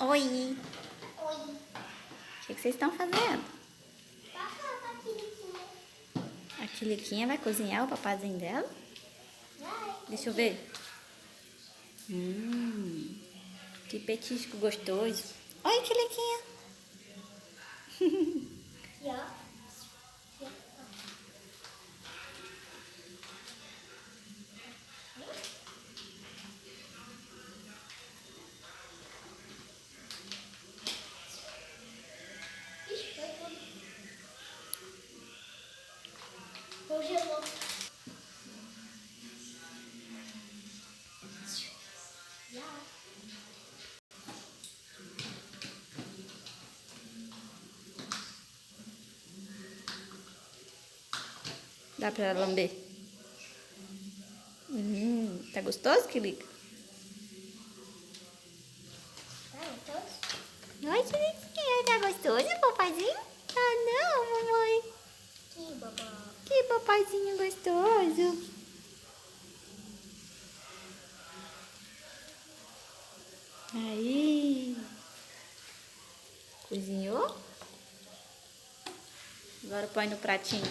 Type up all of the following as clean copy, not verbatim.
Oi! Oi. O que vocês estão fazendo? A Quiliquinha vai cozinhar o papazinho dela? Vai. Deixa eu ver. Que petisco gostoso. Oi, Quiliquinha. Aqui, ó. Ixi, foi tudo. Congelou. Já. Dá pra lamber? Tá gostoso, Quilica? Oi, Quiliquinha. Tá gostoso, papazinho? Ah, não, mamãe. Que babá. Que papazinho gostoso. Aí. Cozinhou? Agora põe no pratinho.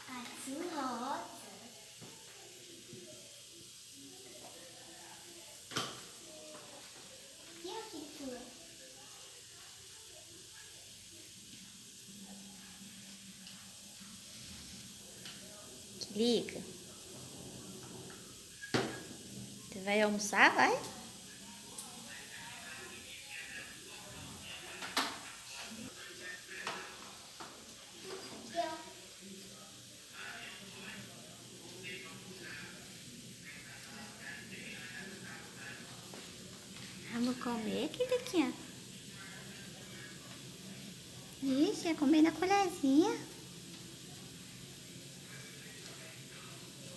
Assim, rosa. E aqui, tua? Quilica. Você vai almoçar, vai? Aqui, ó. Vamos comer, Quiliquinha? Ixi, ia comer na colherzinha.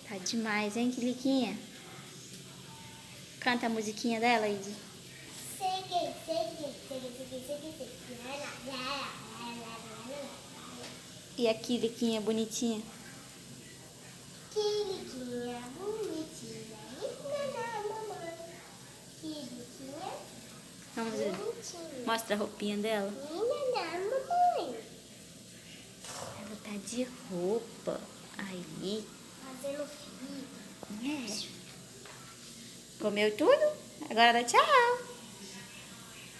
Tá demais, hein, Quiliquinha? Canta a musiquinha dela, Idi. Segue, segue, segue, segue, segue, segue. Lá, lá, lá, lá, lá, lá, lá. E a Quiliquinha bonitinha? Quiliquinha bonitinha, linda da mamãe. Quiliquinha Vamos ver. bonitinha, Mostra a roupinha dela. linda da mamãe. Ela tá de roupa. Aí. Fazendo fio. É. Comeu tudo? Agora dá tchau.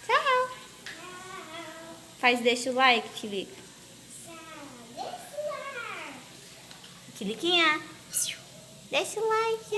Tchau. Faz, deixa o like, Quilica. Desse lá. Quiliquinha. Deixa o like.